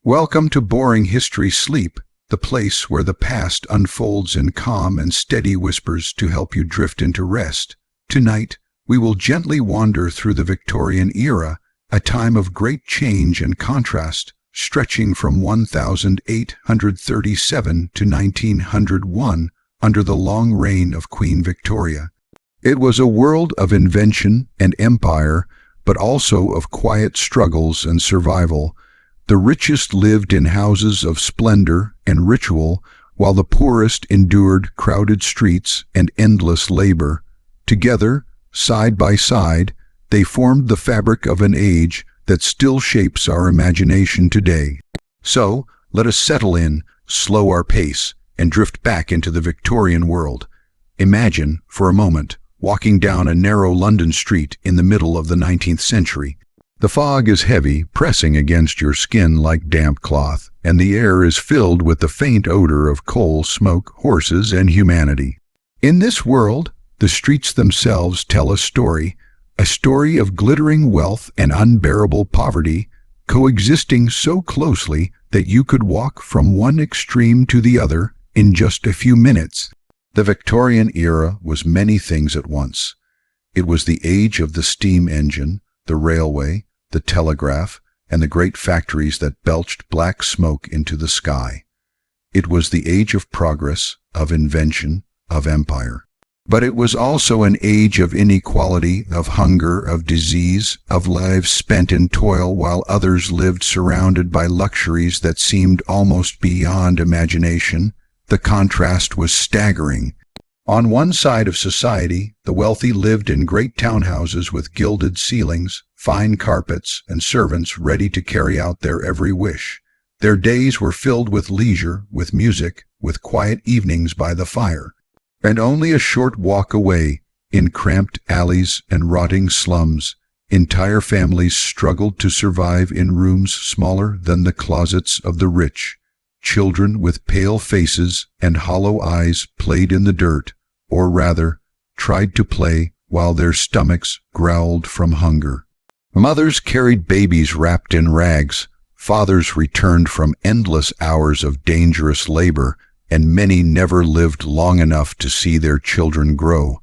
Welcome to Boring History Sleep, the place where the past unfolds in calm and steady whispers to help you drift into rest. Tonight, we will gently wander through the Victorian era, a time of great change and contrast, stretching from 1837 to 1901 under the long reign of Queen Victoria. It was a world of invention and empire, but also of quiet struggles and survival. The richest lived in houses of splendor and ritual, while the poorest endured crowded streets and endless labor. Together, side by side, they formed the fabric of an age that still shapes our imagination today. So, let us settle in, slow our pace, and drift back into the Victorian world. Imagine, for a moment, walking down a narrow London street in the middle of the 19th century. The fog is heavy, pressing against your skin like damp cloth, and the air is filled with the faint odor of coal, smoke, horses, and humanity. In this world, the streets themselves tell a story of glittering wealth and unbearable poverty, coexisting so closely that you could walk from one extreme to the other in just a few minutes. The Victorian era was many things at once. It was the age of the steam engine, the railway, the telegraph, and the great factories that belched black smoke into the sky. It was the age of progress, of invention, of empire. But it was also an age of inequality, of hunger, of disease, of lives spent in toil while others lived surrounded by luxuries that seemed almost beyond imagination. The contrast was staggering. On one side of society, the wealthy lived in great townhouses with gilded ceilings, fine carpets, and servants ready to carry out their every wish. Their days were filled with leisure, with music, with quiet evenings by the fire. And only a short walk away, in cramped alleys and rotting slums, entire families struggled to survive in rooms smaller than the closets of the rich. Children with pale faces and hollow eyes played in the dirt, or rather, tried to play while their stomachs growled from hunger. Mothers carried babies wrapped in rags, fathers returned from endless hours of dangerous labor, and many never lived long enough to see their children grow.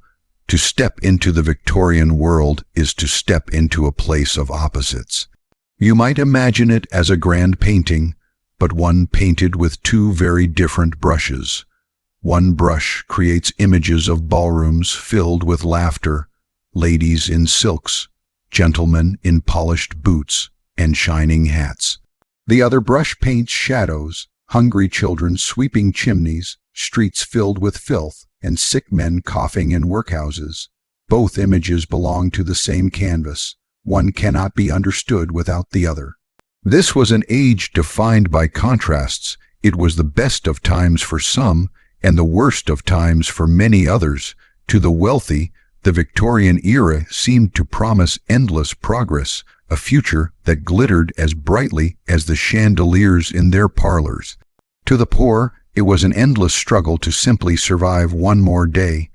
To step into the Victorian world is to step into a place of opposites. You might imagine it as a grand painting, but one painted with two very different brushes. One brush creates images of ballrooms filled with laughter, ladies in silks, gentlemen in polished boots and shining hats. The other brush paints shadows, hungry children sweeping chimneys, streets filled with filth, and sick men coughing in workhouses. Both images belong to the same canvas. One cannot be understood without the other. This was an age defined by contrasts. It was the best of times for some, and the worst of times for many others. To the wealthy, the Victorian era seemed to promise endless progress, a future that glittered as brightly as the chandeliers in their parlors. To the poor, it was an endless struggle to simply survive one more day.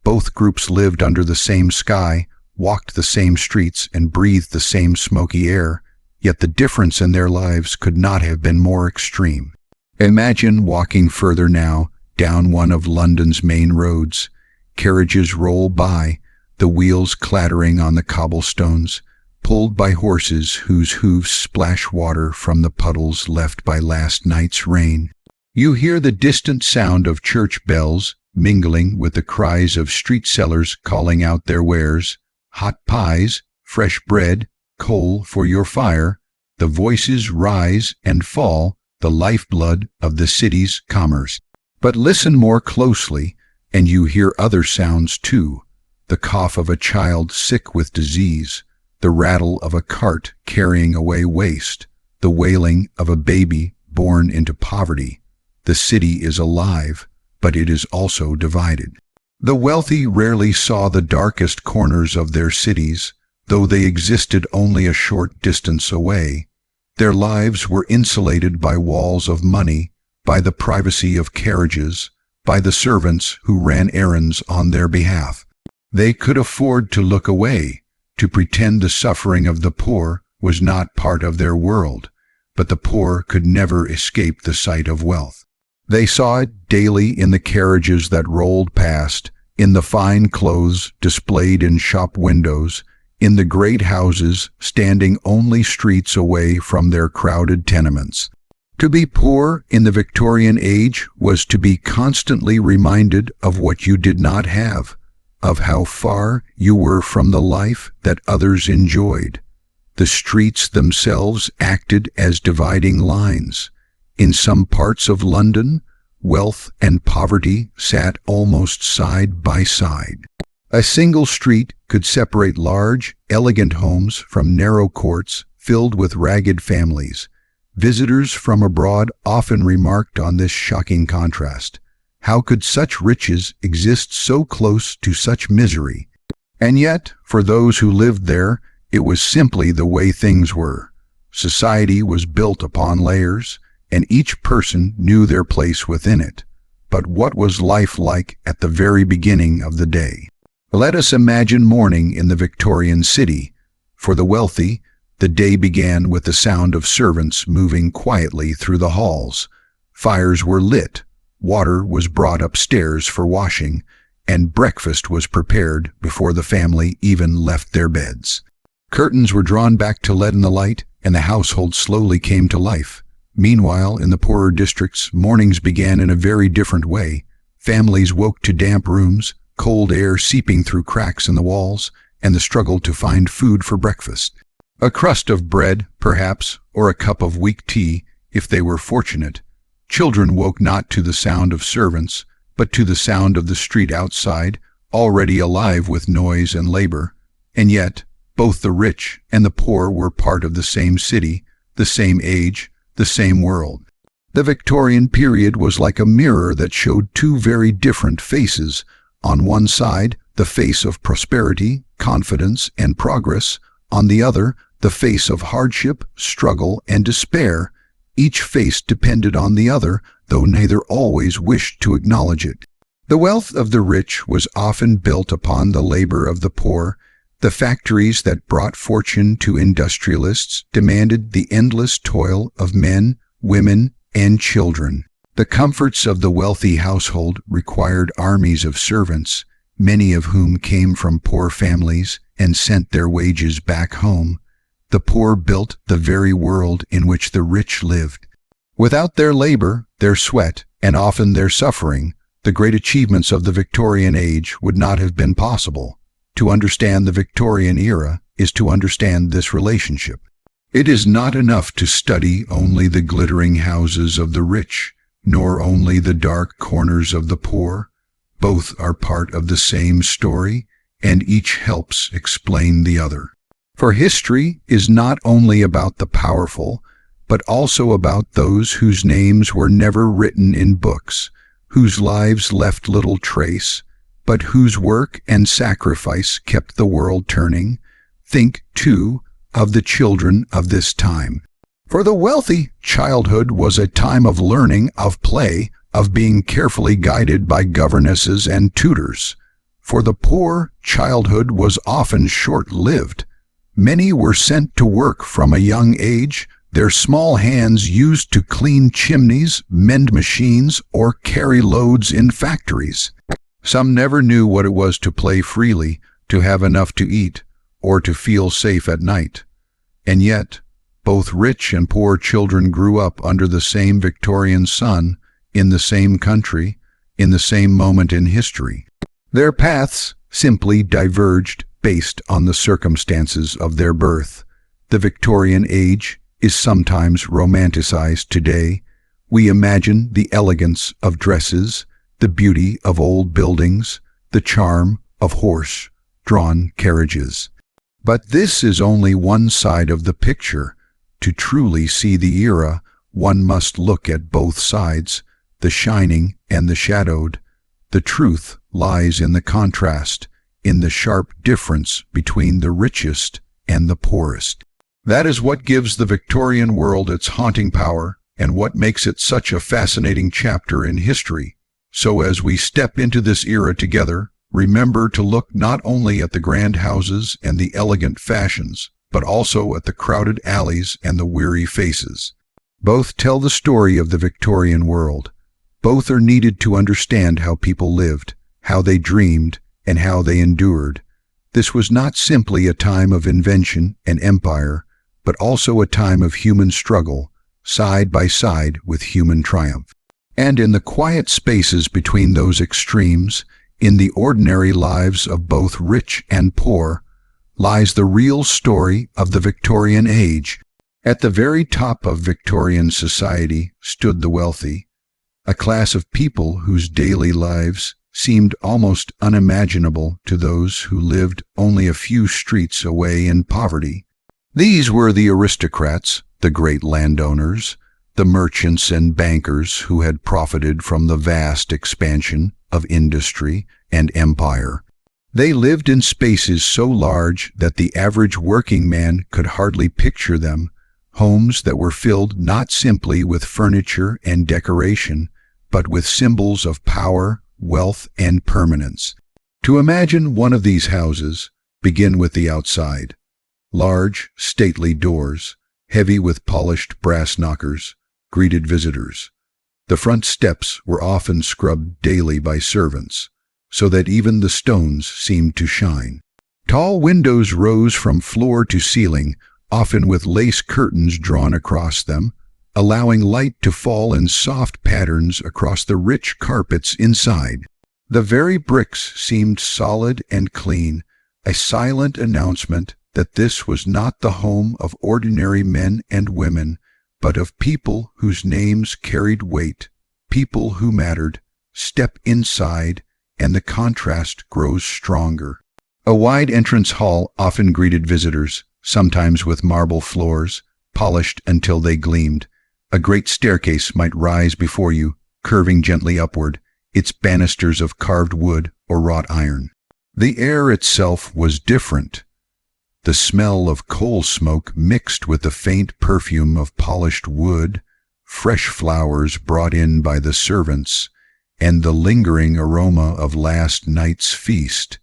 Both groups lived under the same sky, walked the same streets, and breathed the same smoky air, yet the difference in their lives could not have been more extreme. Imagine walking further now, down one of London's main roads. Carriages roll by, the wheels clattering on the cobblestones, pulled by horses whose hooves splash water from the puddles left by last night's rain. You hear the distant sound of church bells, mingling with the cries of street sellers calling out their wares. Hot pies, fresh bread, coal for your fire. The voices rise and fall, the lifeblood of the city's commerce. But listen more closely, and you hear other sounds too. The cough of a child sick with disease, the rattle of a cart carrying away waste, the wailing of a baby born into poverty. The city is alive, but it is also divided. The wealthy rarely saw the darkest corners of their cities, though they existed only a short distance away. Their lives were insulated by walls of money, by the privacy of carriages, by the servants who ran errands on their behalf. They could afford to look away, to pretend the suffering of the poor was not part of their world. but the poor could never escape the sight of wealth. They saw it daily in the carriages that rolled past, in the fine clothes displayed in shop windows, in the great houses standing only streets away from their crowded tenements. To be poor in the Victorian age was to be constantly reminded of what you did not have, of how far you were from the life that others enjoyed. The streets themselves acted as dividing lines. In some parts of London, wealth and poverty sat almost side by side. A single street could separate large, elegant homes from narrow courts filled with ragged families. Visitors from abroad often remarked on this shocking contrast. How could such riches exist so close to such misery? And yet, for those who lived there, it was simply the way things were. Society was built upon layers, and each person knew their place within it. But what was life like at the very beginning of the day? Let us imagine morning in the Victorian city. For the wealthy, the day began with the sound of servants moving quietly through the halls. Fires were lit, water was brought upstairs for washing, and breakfast was prepared before the family even left their beds. Curtains were drawn back to let in the light, and the household slowly came to life. Meanwhile, in the poorer districts, mornings began in a very different way. Families woke to damp rooms, cold air seeping through cracks in the walls, and the struggle to find food for breakfast. A crust of bread, perhaps, or a cup of weak tea, if they were fortunate. Children woke not to the sound of servants, but to the sound of the street outside, already alive with noise and labor. And yet, both the rich and the poor were part of the same city, the same age, the same world. The Victorian period was like a mirror that showed two very different faces. On one side, the face of prosperity, confidence, and progress. On the other, the face of hardship, struggle, and despair. Each face depended on the other, though neither always wished to acknowledge it. The wealth of the rich was often built upon the labor of the poor. The factories that brought fortune to industrialists demanded the endless toil of men, women, and children. The comforts of the wealthy household required armies of servants, many of whom came from poor families and sent their wages back home. The poor built the very world in which the rich lived. Without their labor, their sweat, and often their suffering, the great achievements of the Victorian age would not have been possible. To understand the Victorian era is to understand this relationship. It is not enough to study only the glittering houses of the rich, nor only the dark corners of the poor. Both are part of the same story, and each helps explain the other. For history is not only about the powerful, but also about those whose names were never written in books, whose lives left little trace, but whose work and sacrifice kept the world turning. Think, too, of the children of this time. For the wealthy, childhood was a time of learning, of play, of being carefully guided by governesses and tutors. For the poor, childhood was often short-lived. Many were sent to work from a young age, their small hands used to clean chimneys, mend machines, or carry loads in factories. Some never knew what it was to play freely, to have enough to eat, or to feel safe at night. And yet, both rich and poor children grew up under the same Victorian sun, in the same country, in the same moment in history. Their paths simply diverged based on the circumstances of their birth. The Victorian age is sometimes romanticized today. We imagine the elegance of dresses, the beauty of old buildings, the charm of horse-drawn carriages. But this is only one side of the picture. To truly see the era, one must look at both sides, the shining and the shadowed. The truth lies in the contrast, in the sharp difference between the richest and the poorest. That is what gives the Victorian world its haunting power and what makes it such a fascinating chapter in history. So as we step into this era together, remember to look not only at the grand houses and the elegant fashions, but also at the crowded alleys and the weary faces. Both tell the story of the Victorian world. Both are needed to understand how people lived, how they dreamed, and how they endured. This was not simply a time of invention and empire, but also a time of human struggle, side by side with human triumph. And in the quiet spaces between those extremes, in the ordinary lives of both rich and poor, lies the real story of the Victorian age. At the very top of Victorian society stood the wealthy, a class of people whose daily lives seemed almost unimaginable to those who lived only a few streets away in poverty. These were the aristocrats, the great landowners, the merchants and bankers who had profited from the vast expansion of industry and empire. They lived in spaces so large that the average working man could hardly picture them, homes that were filled not simply with furniture and decoration, but with symbols of power, wealth, and permanence. To imagine one of these houses, begin with the outside. Large, stately doors, heavy with polished brass knockers, greeted visitors. The front steps were often scrubbed daily by servants, so that even the stones seemed to shine. Tall windows rose from floor to ceiling, often with lace curtains drawn across them, allowing light to fall in soft patterns across the rich carpets inside. The very bricks seemed solid and clean, a silent announcement that this was not the home of ordinary men and women, but of people whose names carried weight, people who mattered. Step inside, and the contrast grows stronger. A wide entrance hall often greeted visitors, sometimes with marble floors, polished until they gleamed. A great staircase might rise before you, curving gently upward, its banisters of carved wood or wrought iron. The air itself was different. The smell of coal smoke mixed with the faint perfume of polished wood, fresh flowers brought in by the servants, and the lingering aroma of last night's feast.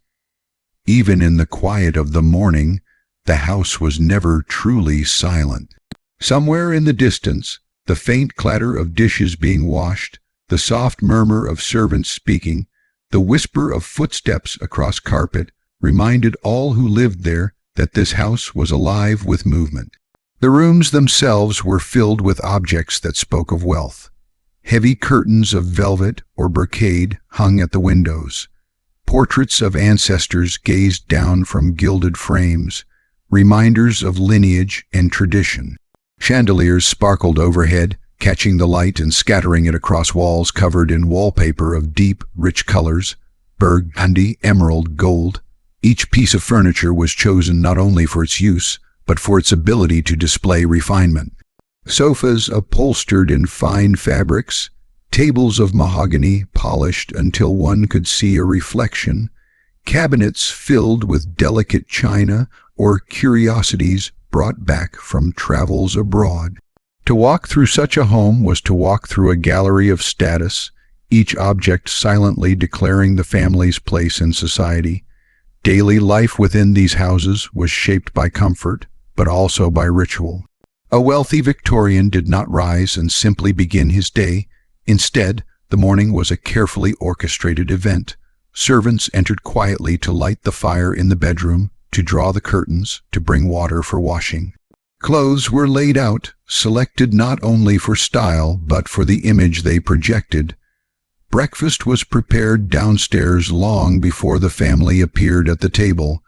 Even in the quiet of the morning, the house was never truly silent. Somewhere in the distance, the faint clatter of dishes being washed, the soft murmur of servants speaking, the whisper of footsteps across carpet reminded all who lived there that this house was alive with movement. The rooms themselves were filled with objects that spoke of wealth. Heavy curtains of velvet or brocade hung at the windows. Portraits of ancestors gazed down from gilded frames, reminders of lineage and tradition. Chandeliers sparkled overhead, catching the light and scattering it across walls covered in wallpaper of deep, rich colors, burgundy, emerald, gold. Each piece of furniture was chosen not only for its use, but for its ability to display refinement. Sofas upholstered in fine fabrics, tables of mahogany polished until one could see a reflection, cabinets filled with delicate china or curiosities brought back from travels abroad. To walk through such a home was to walk through a gallery of status, each object silently declaring the family's place in society. Daily life within these houses was shaped by comfort, but also by ritual. A wealthy Victorian did not rise and simply begin his day. Instead, the morning was a carefully orchestrated event. Servants entered quietly to light the fire in the bedroom, to draw the curtains, to bring water for washing. Clothes were laid out, selected not only for style, but for the image they projected. Breakfast was prepared downstairs long before the family appeared at the table,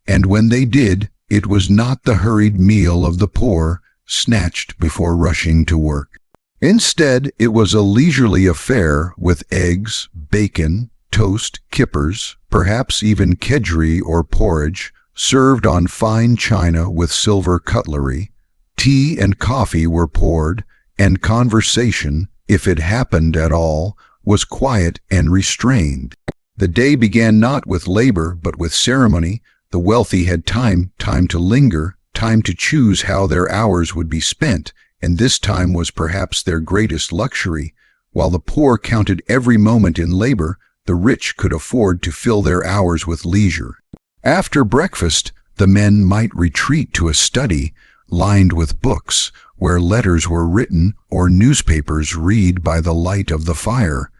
and when they did, it was not the hurried meal of the poor, snatched before rushing to work. Instead, it was a leisurely affair with eggs, bacon, toast, kippers, perhaps even kedgeree or porridge, served on fine china with silver cutlery. Tea and coffee were poured, and conversation, if it happened at all, was quiet and restrained. The day began not with labor, but with ceremony. The wealthy had time to linger, time to choose how their hours would be spent, and this time was perhaps their greatest luxury. While the poor counted every moment in labor, the rich could afford to fill their hours with leisure. After breakfast, the men might retreat to a study lined with books, where letters were written or newspapers read by the light of the fire.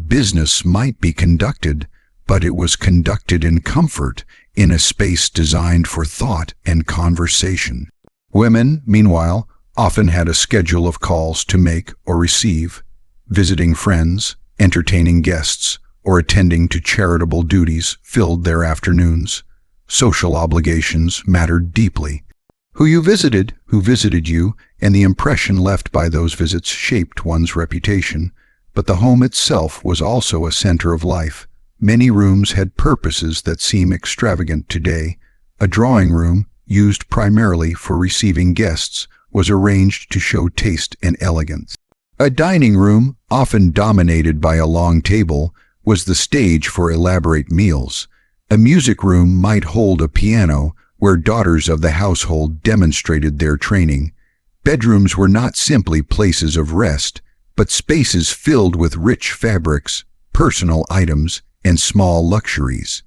Business might be conducted, but it was conducted in comfort, in a space designed for thought and conversation. Women, meanwhile, often had a schedule of calls to make or receive, visiting friends, entertaining guests, or attending to charitable duties filled their afternoons. Social obligations mattered deeply. Who visited you, and the impression left by those visits shaped one's reputation. But the home itself was also a center of life. Many rooms had purposes that seem extravagant today. A drawing room, used primarily for receiving guests, was arranged to show taste and elegance. A dining room, often dominated by a long table, was the stage for elaborate meals. A music room might hold a piano, where daughters of the household demonstrated their training. Bedrooms were not simply places of rest, but spaces filled with rich fabrics, personal items, and small luxuries.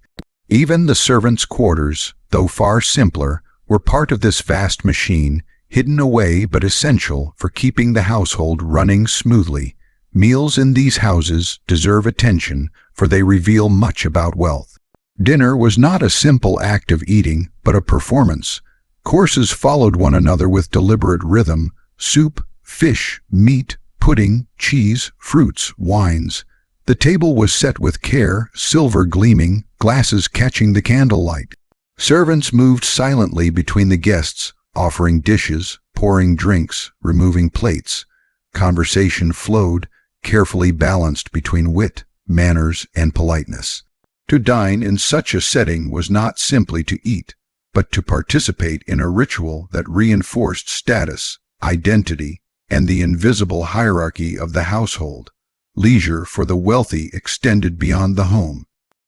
Even the servants' quarters, though far simpler, were part of this vast machine, hidden away but essential for keeping the household running smoothly. Meals in these houses deserve attention, for they reveal much about wealth. Dinner was not a simple act of eating, but a performance. Courses followed one another with deliberate rhythm: soup, fish, meat, pudding, cheese, fruits, wines. The table was set with care, silver gleaming, glasses catching the candlelight. Servants moved silently between the guests, offering dishes, pouring drinks, removing plates. Conversation flowed, carefully balanced between wit, manners, and politeness. To dine in such a setting was not simply to eat, but to participate in a ritual that reinforced status, identity, and the invisible hierarchy of the household. Leisure for the wealthy extended beyond the home.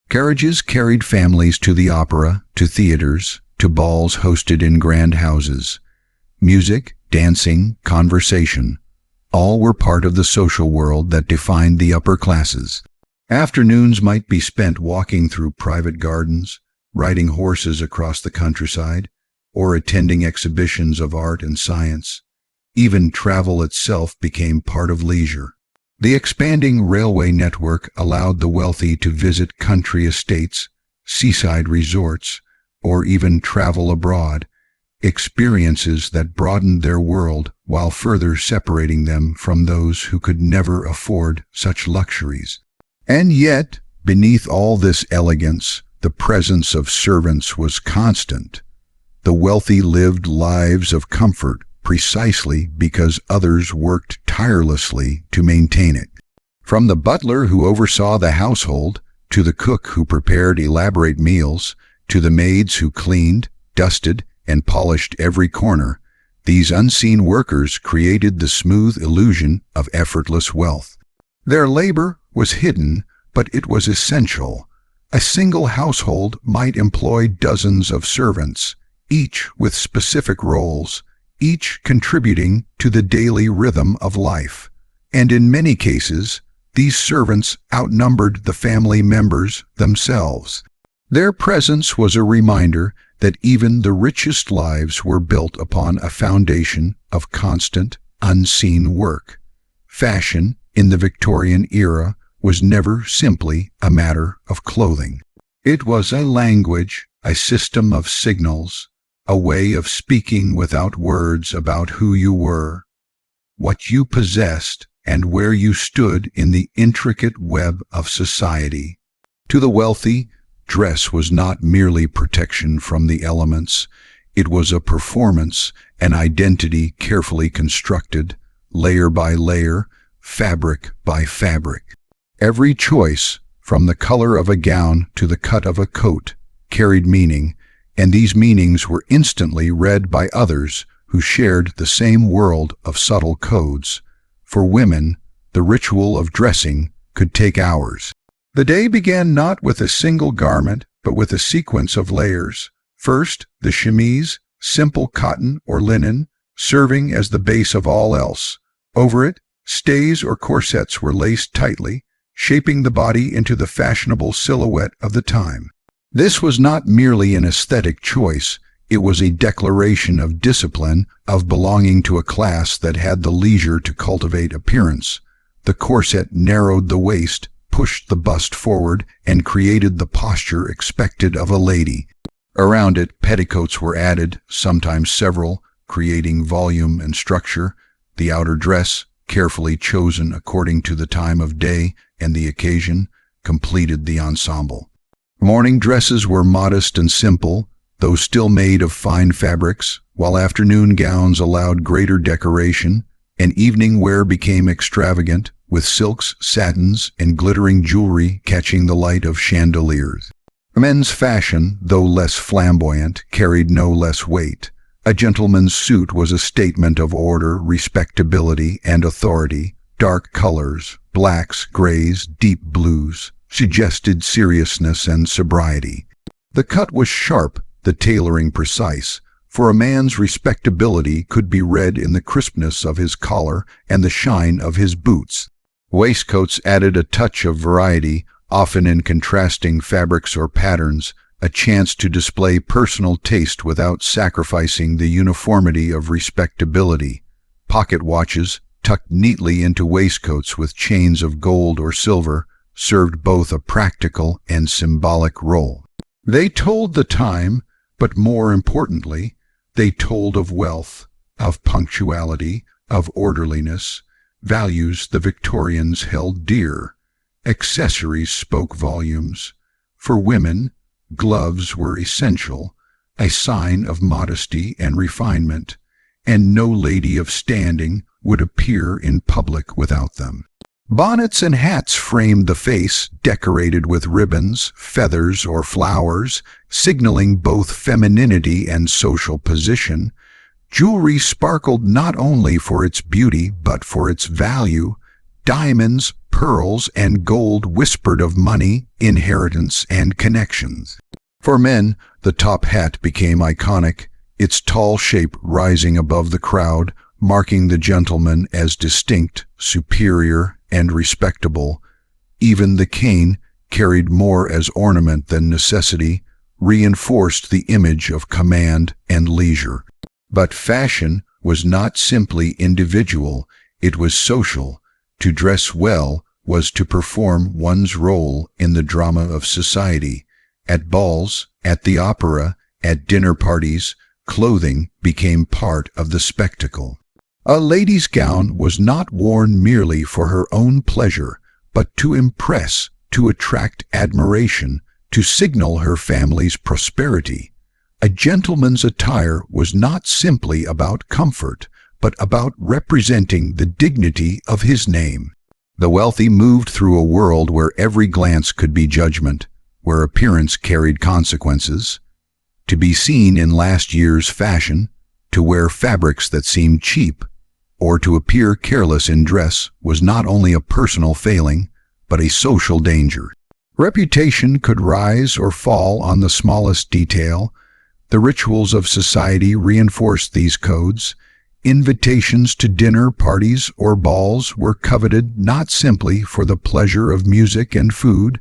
Carriages carried families to the opera, to theaters, to balls hosted in grand houses. Music, dancing, conversation, all were part of the social world that defined the upper classes. Afternoons might be spent walking through private gardens, riding horses across the countryside, or attending exhibitions of art and science. Even travel itself became part of leisure. The expanding railway network allowed the wealthy to visit country estates, seaside resorts, or even travel abroad, experiences that broadened their world while further separating them from those who could never afford such luxuries. And yet, beneath all this elegance, the presence of servants was constant. The wealthy lived lives of comfort precisely because others worked tirelessly to maintain it. From the butler who oversaw the household, to the cook who prepared elaborate meals, to the maids who cleaned, dusted, and polished every corner, these unseen workers created the smooth illusion of effortless wealth. Their labor was hidden, but it was essential. A single household might employ dozens of servants, each with specific roles, each contributing to the daily rhythm of life. And in many cases, these servants outnumbered the family members themselves. Their presence was a reminder that even the richest lives were built upon a foundation of constant, unseen work. Fashion, in the Victorian era, was never simply a matter of clothing. It was a language, a system of signals, a way of speaking without words about who you were, what you possessed, and where you stood in the intricate web of society. To the wealthy, dress was not merely protection from the elements. It was a performance, an identity carefully constructed, layer by layer, fabric by fabric. Every choice, from the color of a gown to the cut of a coat, carried meaning, and these meanings were instantly read by others who shared the same world of subtle codes. For women, the ritual of dressing could take hours. The day began not with a single garment, but with a sequence of layers. First, the chemise, simple cotton or linen, serving as the base of all else. Over it, stays or corsets were laced tightly, shaping the body into the fashionable silhouette of the time. This was not merely an aesthetic choice, It was a declaration of discipline, of belonging to a class that had the leisure to cultivate appearance. The corset narrowed the waist, pushed the bust forward, and created the posture expected of a lady. Around it, petticoats were added, sometimes several, creating volume and structure. The outer dress, carefully chosen according to the time of day and the occasion, completed the ensemble. Morning dresses were modest and simple, though still made of fine fabrics, while afternoon gowns allowed greater decoration, and evening wear became extravagant, with silks, satins, and glittering jewelry catching the light of chandeliers. Men's fashion, though less flamboyant, carried no less weight. A gentleman's suit was a statement of order, respectability, and authority. Dark colors, blacks, grays, deep blues, suggested seriousness and sobriety. The cut was sharp, the tailoring precise, for a man's respectability could be read in the crispness of his collar and the shine of his boots. Waistcoats added a touch of variety, often in contrasting fabrics or patterns, a chance to display personal taste without sacrificing the uniformity of respectability. Pocket watches, tucked neatly into waistcoats with chains of gold or silver, served both a practical and symbolic role. They told the time, but more importantly, they told of wealth, of punctuality, of orderliness, values the Victorians held dear. Accessories spoke volumes. For women, gloves were essential, a sign of modesty and refinement, and no lady of standing would appear in public without them. Bonnets and hats framed the face, decorated with ribbons, feathers, or flowers, signaling both femininity and social position. Jewelry sparkled not only for its beauty but for its value. Diamonds, pearls, and gold whispered of money, inheritance, and connections. For men, the top hat became iconic, its tall shape rising above the crowd, marking the gentleman as distinct, superior, and respectable. Even the cane, carried more as ornament than necessity, reinforced the image of command and leisure. But fashion was not simply individual, it was social. To dress well was to perform one's role in the drama of society. At balls, at the opera, at dinner parties, clothing became part of the spectacle. A lady's gown was not worn merely for her own pleasure, but to impress, to attract admiration, to signal her family's prosperity. A gentleman's attire was not simply about comfort, but about representing the dignity of his name. The wealthy moved through a world where every glance could be judgment, where appearance carried consequences. To be seen in last year's fashion, to wear fabrics that seemed cheap, or to appear careless in dress was not only a personal failing, but a social danger. Reputation could rise or fall on the smallest detail. The rituals of society reinforced these codes. Invitations to dinner parties or balls were coveted not simply for the pleasure of music and food,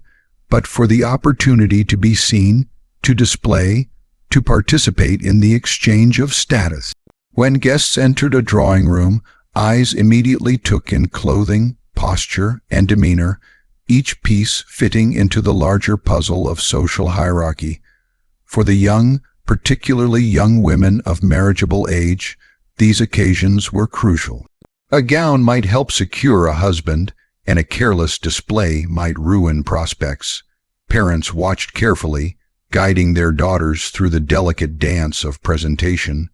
but for the opportunity to be seen, to display, to participate in the exchange of status. When guests entered a drawing room, eyes immediately took in clothing, posture, and demeanor, each piece fitting into the larger puzzle of social hierarchy. For the young, particularly young women of marriageable age, these occasions were crucial. A gown might help secure a husband, and a careless display might ruin prospects. Parents watched carefully, guiding their daughters through the delicate dance of presentation,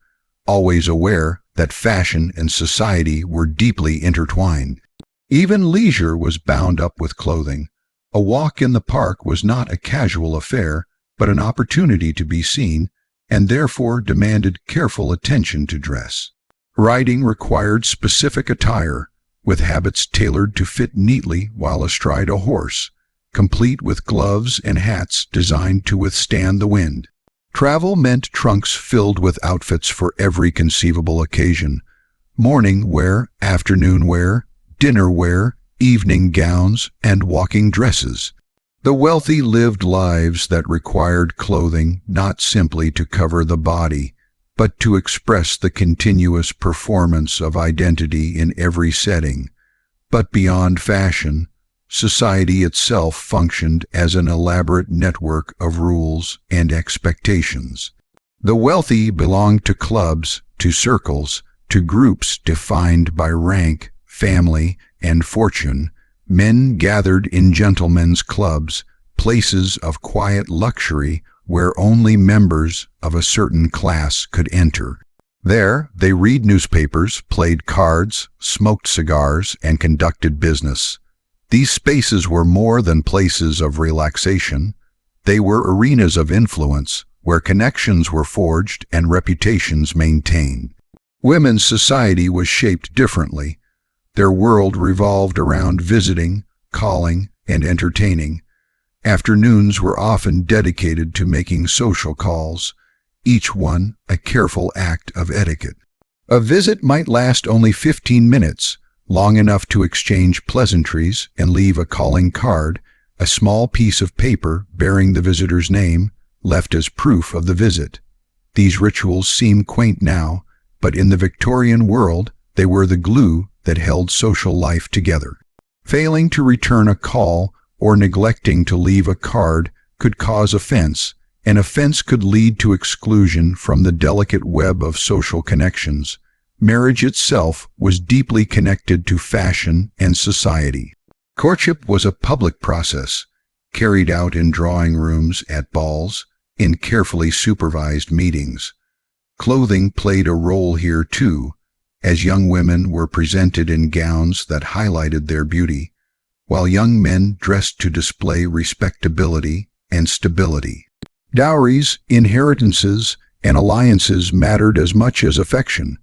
always aware that fashion and society were deeply intertwined. Even leisure was bound up with clothing. A walk in the park was not a casual affair, but an opportunity to be seen, and therefore demanded careful attention to dress. Riding required specific attire, with habits tailored to fit neatly while astride a horse, complete with gloves and hats designed to withstand the wind. Travel meant trunks filled with outfits for every conceivable occasion: morning wear, afternoon wear, dinner wear, evening gowns, and walking dresses. The wealthy lived lives that required clothing not simply to cover the body, but to express the continuous performance of identity in every setting. But beyond fashion, society itself functioned as an elaborate network of rules and expectations. The wealthy belonged to clubs, to circles, to groups defined by rank, family, and fortune. Men gathered in gentlemen's clubs, places of quiet luxury where only members of a certain class could enter. There, they read newspapers, played cards, smoked cigars, and conducted business. These spaces were more than places of relaxation. They were arenas of influence, where connections were forged and reputations maintained. Women's society was shaped differently. Their world revolved around visiting, calling, and entertaining. Afternoons were often dedicated to making social calls, each one a careful act of etiquette. A visit might last only 15 minutes, long enough to exchange pleasantries and leave a calling card, a small piece of paper bearing the visitor's name, left as proof of the visit. These rituals seem quaint now, but in the Victorian world, they were the glue that held social life together. Failing to return a call or neglecting to leave a card could cause offense, and offense could lead to exclusion from the delicate web of social connections. Marriage itself was deeply connected to fashion and society. Courtship was a public process, carried out in drawing rooms, at balls, in carefully supervised meetings. Clothing played a role here too, as young women were presented in gowns that highlighted their beauty, while young men dressed to display respectability and stability. Dowries, inheritances, and alliances mattered as much as affection.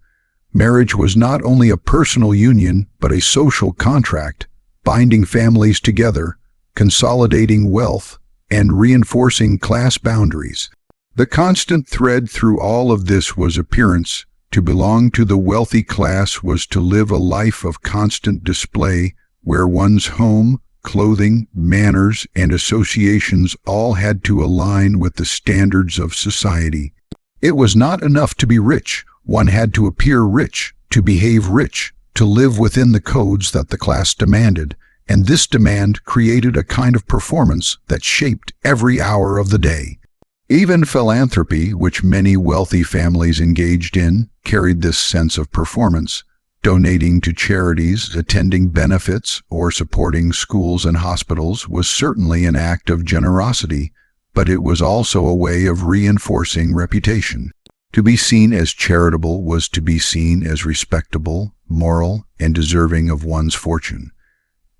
Marriage was not only a personal union, but a social contract, binding families together, consolidating wealth, and reinforcing class boundaries. The constant thread through all of this was appearance. To belong to the wealthy class was to live a life of constant display, where one's home, clothing, manners, and associations all had to align with the standards of society. It was not enough to be rich. One had to appear rich, to behave rich, to live within the codes that the class demanded, and this demand created a kind of performance that shaped every hour of the day. Even philanthropy, which many wealthy families engaged in, carried this sense of performance. Donating to charities, attending benefits, or supporting schools and hospitals was certainly an act of generosity, but it was also a way of reinforcing reputation. To be seen as charitable was to be seen as respectable, moral, and deserving of one's fortune.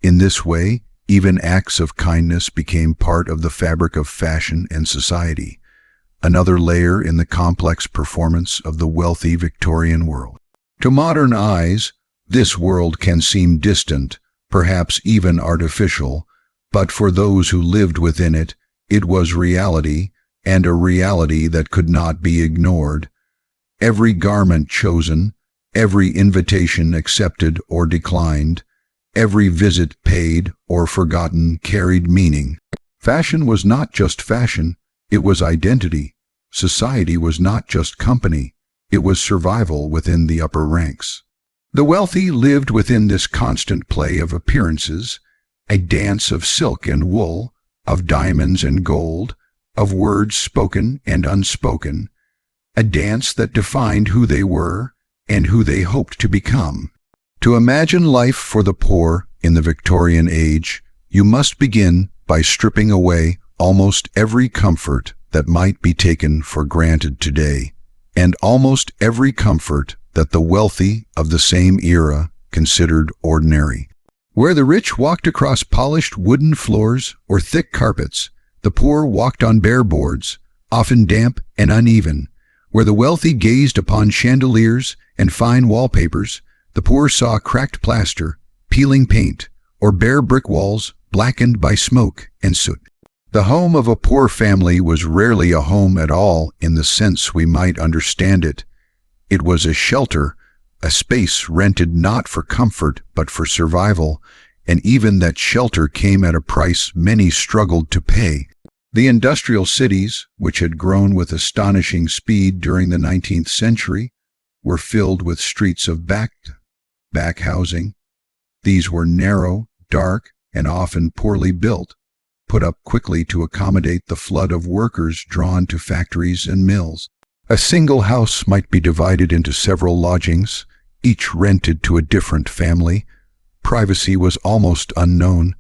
In this way, even acts of kindness became part of the fabric of fashion and society, another layer in the complex performance of the wealthy Victorian world. To modern eyes, this world can seem distant, perhaps even artificial, but for those who lived within it, it was reality, and a reality that could not be ignored. Every garment chosen, every invitation accepted or declined, every visit paid or forgotten carried meaning. Fashion was not just fashion, it was identity. Society was not just company, it was survival within the upper ranks. The wealthy lived within this constant play of appearances, a dance of silk and wool, of diamonds and gold, of words spoken and unspoken, a dance that defined who they were and who they hoped to become. To imagine life for the poor in the Victorian age, you must begin by stripping away almost every comfort that might be taken for granted today, and almost every comfort that the wealthy of the same era considered ordinary. Where the rich walked across polished wooden floors or thick carpets, the poor walked on bare boards, often damp and uneven. Where the wealthy gazed upon chandeliers and fine wallpapers, the poor saw cracked plaster, peeling paint, or bare brick walls blackened by smoke and soot. The home of a poor family was rarely a home at all in the sense we might understand it. It was a shelter, a space rented not for comfort but for survival, and even that shelter came at a price many struggled to pay. The industrial cities, which had grown with astonishing speed during the 19th century, were filled with streets of back housing. These were narrow, dark, and often poorly built, put up quickly to accommodate the flood of workers drawn to factories and mills. A single house might be divided into several lodgings, each rented to a different family. Privacy was almost unknown.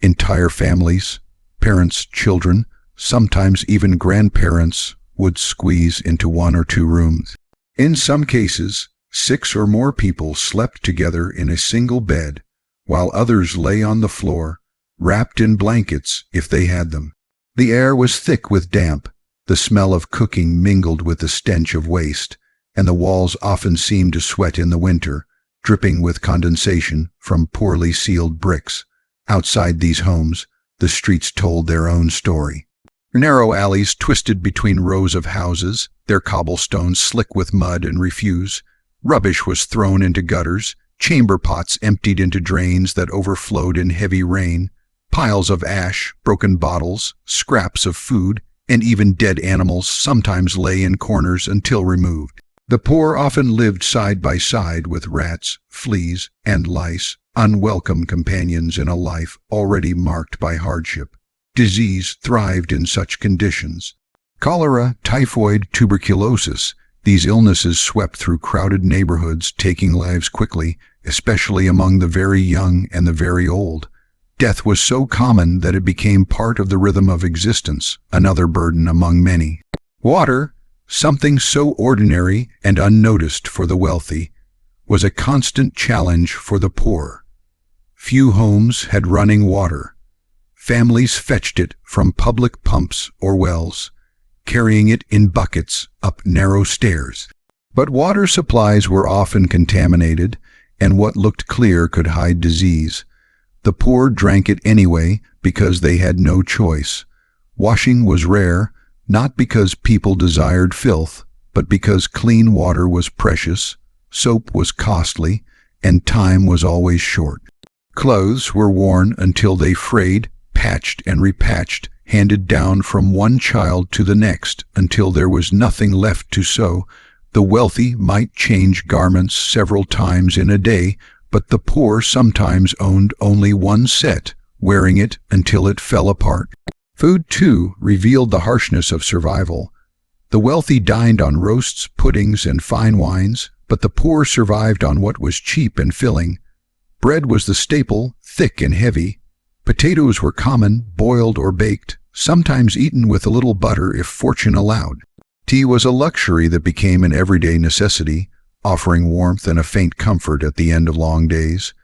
Entire families, parents, children, sometimes even grandparents, would squeeze into one or two rooms. In some cases, 6 or more people slept together in a single bed, while others lay on the floor, wrapped in blankets if they had them. The air was thick with damp. The smell of cooking mingled with the stench of waste, and the walls often seemed to sweat in the winter, dripping with condensation from poorly sealed bricks. Outside these homes, the streets told their own story. Narrow alleys twisted between rows of houses, their cobblestones slick with mud and refuse. Rubbish was thrown into gutters, chamber pots emptied into drains that overflowed in heavy rain. Piles of ash, broken bottles, scraps of food, and even dead animals sometimes lay in corners until removed. The poor often lived side by side with rats, fleas, and lice, unwelcome companions in a life already marked by hardship. Disease thrived in such conditions. Cholera, typhoid, tuberculosis, these illnesses swept through crowded neighborhoods, taking lives quickly, especially among the very young and the very old. Death was so common that it became part of the rhythm of existence, another burden among many. Water, something so ordinary and unnoticed for the wealthy, was a constant challenge for the poor. Few homes had running water. Families fetched it from public pumps or wells, carrying it in buckets up narrow stairs. But water supplies were often contaminated, and what looked clear could hide disease. The poor drank it anyway because they had no choice. Washing was rare, not because people desired filth, but because clean water was precious, soap was costly, and time was always short. Clothes were worn until they frayed, patched and repatched, handed down from one child to the next until there was nothing left to sew. The wealthy might change garments several times in a day, but the poor sometimes owned only one set, wearing it until it fell apart. Food, too, revealed the harshness of survival. The wealthy dined on roasts, puddings, and fine wines, but the poor survived on what was cheap and filling. Bread was the staple, thick and heavy. Potatoes were common, boiled or baked, sometimes eaten with a little butter if fortune allowed. Tea was a luxury that became an everyday necessity, offering warmth and a faint comfort at the end of long days.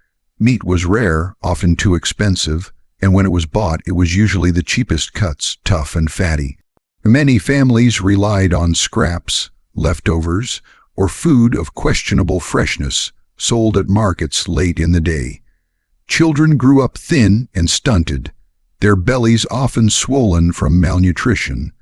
Meat was rare, often too expensive, and when it was bought, it was usually the cheapest cuts, tough and fatty. Many families relied on scraps, leftovers, or food of questionable freshness, sold at markets late in the day. Children grew up thin and stunted, their bellies often swollen from malnutrition,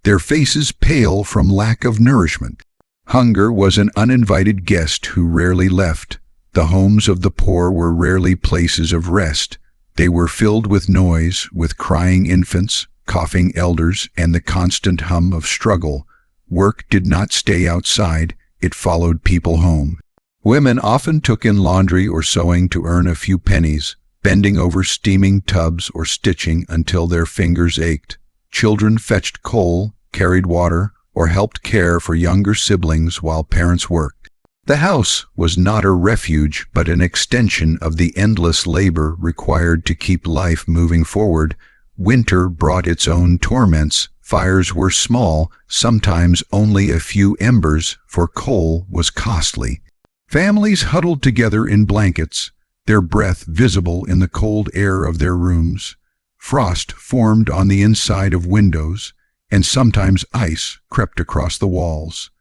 their faces pale from lack of nourishment. Hunger was an uninvited guest who rarely left. The homes of the poor were rarely places of rest. They were filled with noise, with crying infants, coughing elders, and the constant hum of struggle. Work did not stay outside, it followed people home. Women often took in laundry or sewing to earn a few pennies, bending over steaming tubs or stitching until their fingers ached. Children fetched coal, carried water, or helped care for younger siblings while parents worked. The house was not a refuge but an extension of the endless labor required to keep life moving forward. Winter brought its own torments. Fires were small, sometimes only a few embers, for coal was costly. Families huddled together in blankets, their breath visible in the cold air of their rooms. Frost formed on the inside of windows, and sometimes ice crept across the walls.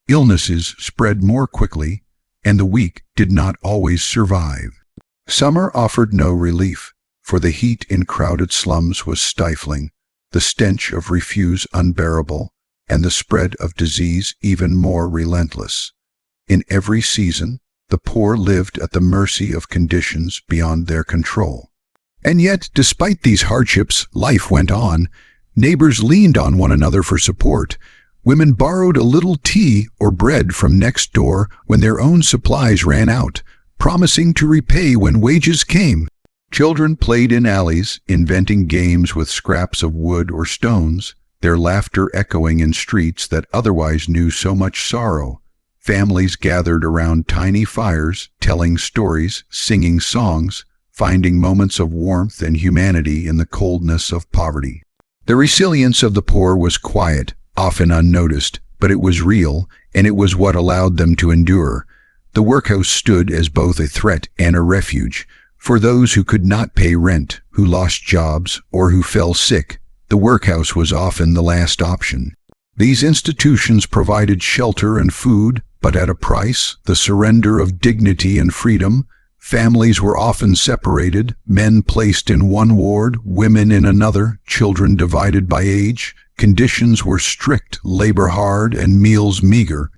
Illnesses spread more quickly, and the weak did not always survive. Summer offered no relief, for the heat in crowded slums was stifling, the stench of refuse unbearable, and the spread of disease even more relentless. In every season, The poor lived at the mercy of conditions beyond their control. And yet, despite these hardships, life went on. Neighbors leaned on one another for support. Women borrowed a little tea or bread from next door when their own supplies ran out, promising to repay when wages came. Children played in alleys, inventing games with scraps of wood or stones, their laughter echoing in streets that otherwise knew so much sorrow. Families gathered around tiny fires, telling stories, singing songs, finding moments of warmth and humanity in the coldness of poverty. The resilience of the poor was quiet, often unnoticed, but it was real, and it was what allowed them to endure. The workhouse stood as both a threat and a refuge. For those who could not pay rent, who lost jobs, or who fell sick, the workhouse was often the last option. These institutions provided shelter and food, but at a price, the surrender of dignity and freedom. Families were often separated, men placed in one ward, women in another, children divided by age. Conditions were strict, labor hard, and meals meager.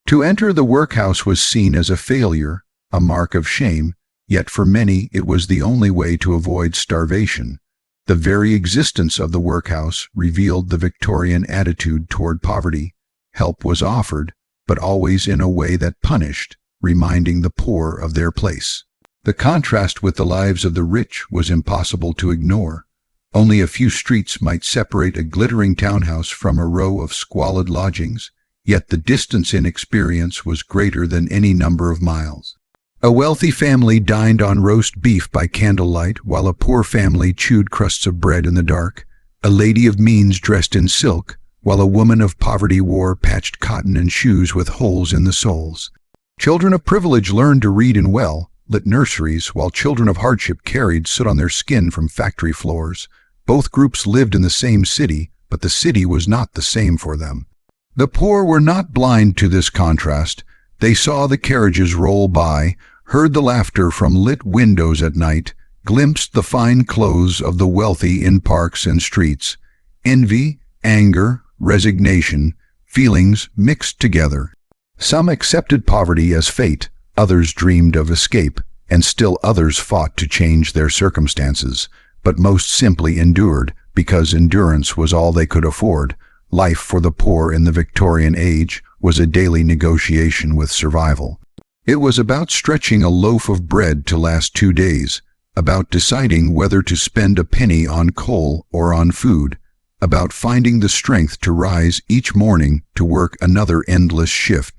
To enter the workhouse was seen as a failure, a mark of shame, yet for many it was the only way to avoid starvation. The very existence of the workhouse revealed the Victorian attitude toward poverty. Help was offered, but always in a way that punished, reminding the poor of their place. The contrast with the lives of the rich was impossible to ignore. Only a few streets might separate a glittering townhouse from a row of squalid lodgings, yet the distance in experience was greater than any number of miles. A wealthy family dined on roast beef by candlelight, while a poor family chewed crusts of bread in the dark. A lady of means dressed in silk, while a woman of poverty wore patched cotton and shoes with holes in the soles. Children of privilege learned to read in well-lit nurseries, while children of hardship carried soot on their skin from factory floors. Both groups lived in the same city, but the city was not the same for them. The poor were not blind to this contrast. They saw the carriages roll by, heard the laughter from lit windows at night, glimpsed the fine clothes of the wealthy in parks and streets. Envy, anger, resignation, feelings mixed together. Some accepted poverty as fate, others dreamed of escape, and still others fought to change their circumstances, but most simply endured, because endurance was all they could afford. Life for the poor in the Victorian age was a daily negotiation with survival. It was about stretching a loaf of bread to last 2 days, about deciding whether to spend a penny on coal or on food, about finding the strength to rise each morning to work another endless shift.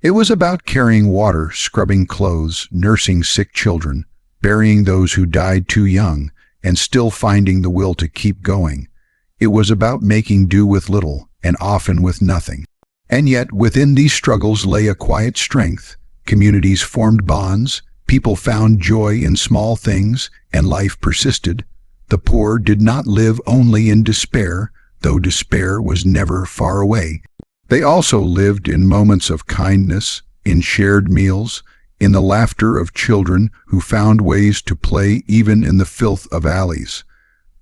It was about carrying water, scrubbing clothes, nursing sick children, burying those who died too young, and still finding the will to keep going. It was about making do with little, and often with nothing. And yet, within these struggles lay a quiet strength. Communities formed bonds, people found joy in small things, and life persisted. The poor did not live only in despair, though despair was never far away. They also lived in moments of kindness, in shared meals, in the laughter of children who found ways to play even in the filth of alleys.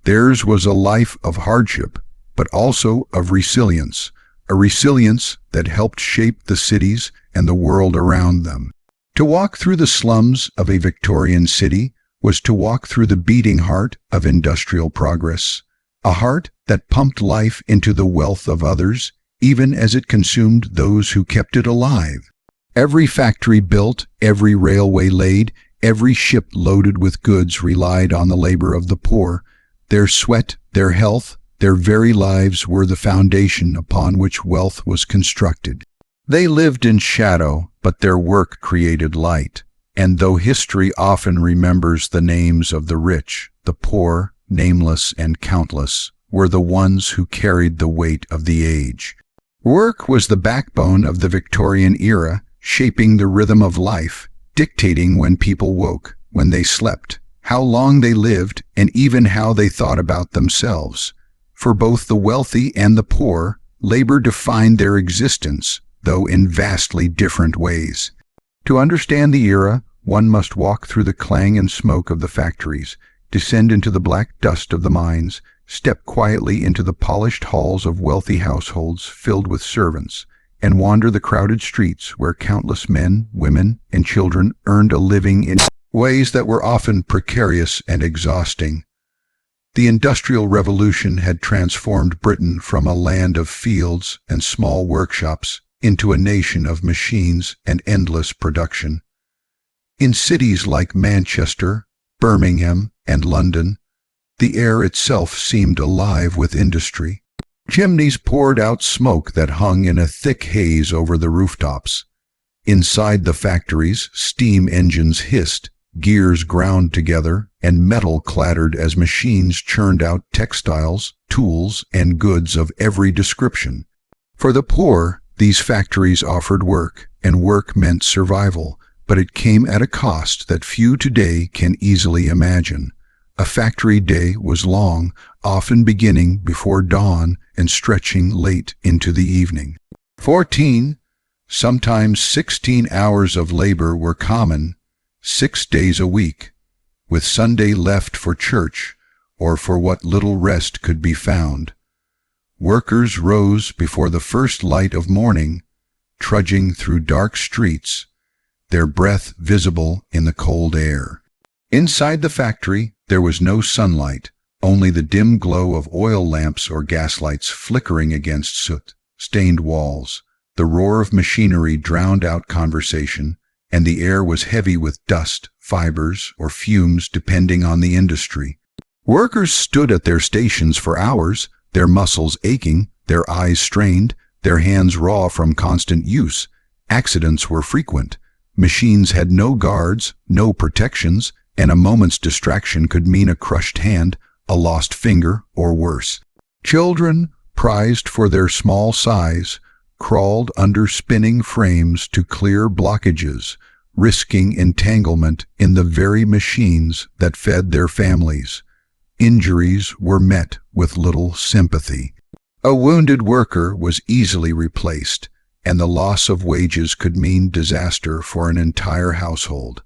Theirs was a life of hardship, but also of resilience, a resilience that helped shape the cities and the world around them. To walk through the slums of a Victorian city was to walk through the beating heart of industrial progress, a heart that pumped life into the wealth of others, even as it consumed those who kept it alive. Every factory built, every railway laid, every ship loaded with goods relied on the labor of the poor. Their sweat, their health, their very lives were the foundation upon which wealth was constructed. They lived in shadow, but their work created light. And though history often remembers the names of the rich, the poor, nameless and countless, were the ones who carried the weight of the age. Work was the backbone of the Victorian era, shaping the rhythm of life, dictating when people woke, when they slept, how long they lived, and even how they thought about themselves. For both the wealthy and the poor, labor defined their existence, though in vastly different ways. To understand the era, one must walk through the clang and smoke of the factories, descend into the black dust of the mines, step quietly into the polished halls of wealthy households filled with servants, and wander the crowded streets where countless men, women, and children earned a living in ways that were often precarious and exhausting. The Industrial Revolution had transformed Britain from a land of fields and small workshops into a nation of machines and endless production. In cities like Manchester, Birmingham, and London, the air itself seemed alive with industry. Chimneys poured out smoke that hung in a thick haze over the rooftops. Inside the factories, steam engines hissed, gears ground together, and metal clattered as machines churned out textiles, tools, and goods of every description. For the poor, these factories offered work, and work meant survival, but it came at a cost that few today can easily imagine. A factory day was long, often beginning before dawn and stretching late into the evening. 14, sometimes 16 hours of labor were common, 6 days a week, with Sunday left for church or for what little rest could be found. Workers rose before the first light of morning, trudging through dark streets, their breath visible in the cold air. Inside the factory, there was no sunlight, only the dim glow of oil lamps or gaslights flickering against soot-stained walls. The roar of machinery drowned out conversation, and the air was heavy with dust, fibers, or fumes depending on the industry. Workers stood at their stations for hours, their muscles aching, their eyes strained, their hands raw from constant use. Accidents were frequent. Machines had no guards, no protections, and a moment's distraction could mean a crushed hand, a lost finger, or worse. Children, prized for their small size, crawled under spinning frames to clear blockages, risking entanglement in the very machines that fed their families. Injuries were met with little sympathy. A wounded worker was easily replaced, and the loss of wages could mean disaster for an entire household.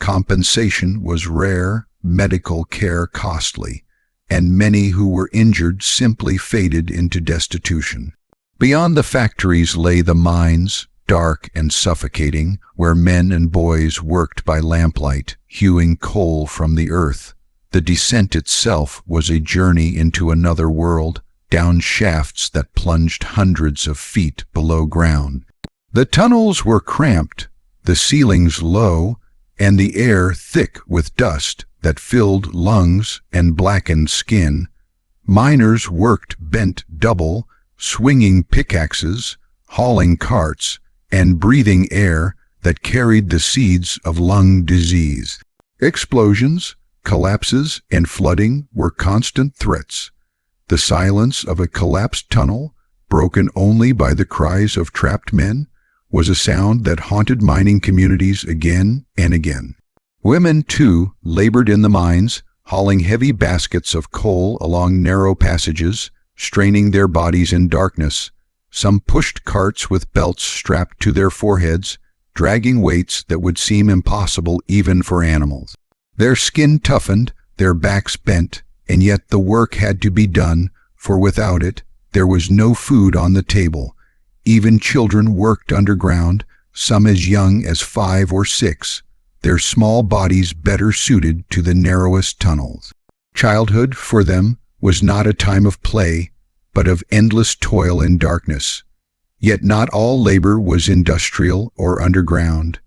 Compensation was rare, medical care costly, and many who were injured simply faded into destitution. Beyond the factories lay the mines, dark and suffocating, where men and boys worked by lamplight, hewing coal from the earth. The descent itself was a journey into another world, down shafts that plunged hundreds of feet below ground. The tunnels were cramped, the ceilings low, and the air thick with dust that filled lungs and blackened skin. Miners worked bent double, swinging pickaxes, hauling carts, and breathing air that carried the seeds of lung disease. Explosions, collapses, and flooding were constant threats. The silence of a collapsed tunnel, broken only by the cries of trapped men, was a sound that haunted mining communities again and again. Women, too, labored in the mines, hauling heavy baskets of coal along narrow passages, straining their bodies in darkness. Some pushed carts with belts strapped to their foreheads, dragging weights that would seem impossible even for animals. Their skin toughened, their backs bent, and yet the work had to be done, for without it, there was no food on the table. Even children worked underground, some as young as 5 or 6, their small bodies better suited to the narrowest tunnels. Childhood, for them, was not a time of play, but of endless toil and darkness. Yet not all labor was industrial or underground.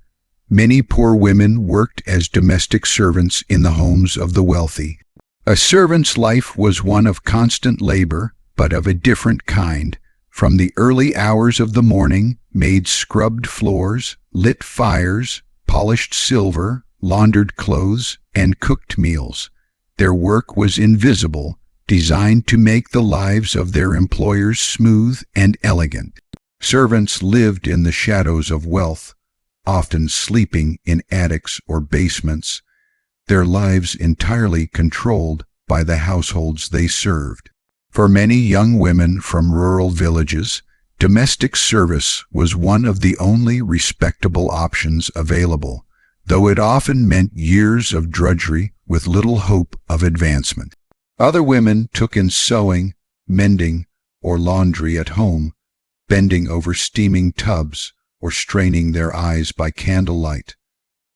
Many poor women worked as domestic servants in the homes of the wealthy. A servant's life was one of constant labor, but of a different kind. From the early hours of the morning, maids scrubbed floors, lit fires, polished silver, laundered clothes, and cooked meals. Their work was invisible, designed to make the lives of their employers smooth and elegant. Servants lived in the shadows of wealth, often sleeping in attics or basements, their lives entirely controlled by the households they served. For many young women from rural villages, domestic service was one of the only respectable options available, though it often meant years of drudgery with little hope of advancement. Other women took in sewing, mending, or laundry at home, bending over steaming tubs or straining their eyes by candlelight.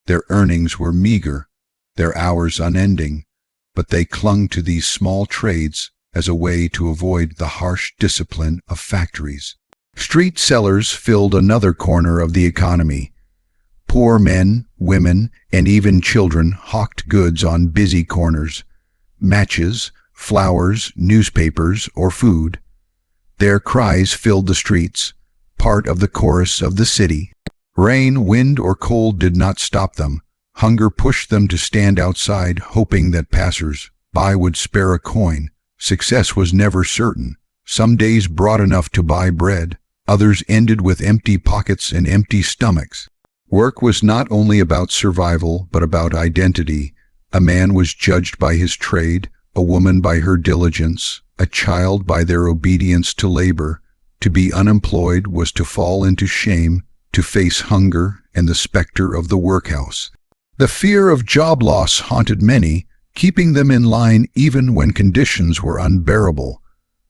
Their earnings were meager, their hours unending, but they clung to these small trades as a way to avoid the harsh discipline of factories. Street sellers filled another corner of the economy. Poor men, women, and even children hawked goods on busy corners: matches, flowers, newspapers, or food. Their cries filled the streets, part of the chorus of the city. Rain, wind, or cold did not stop them. Hunger pushed them to stand outside, hoping that passers-by would spare a coin. Success was never certain. Some days brought enough to buy bread. Others ended with empty pockets and empty stomachs. Work was not only about survival, but about identity. A man was judged by his trade, a woman by her diligence, a child by their obedience to labor. To be unemployed was to fall into shame, to face hunger and the specter of the workhouse. The fear of job loss haunted many, keeping them in line even when conditions were unbearable.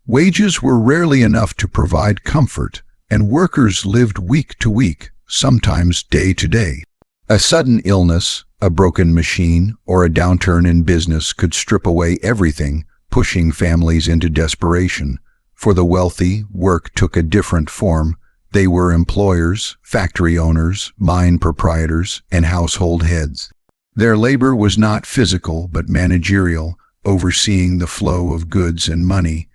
Wages were rarely enough to provide comfort, and workers lived week to week, sometimes day to day. A sudden illness, a broken machine, or a downturn in business could strip away everything, pushing families into desperation. For the wealthy, work took a different form. They were employers, factory owners, mine proprietors, and household heads. Their labor was not physical but managerial, overseeing the flow of goods and money.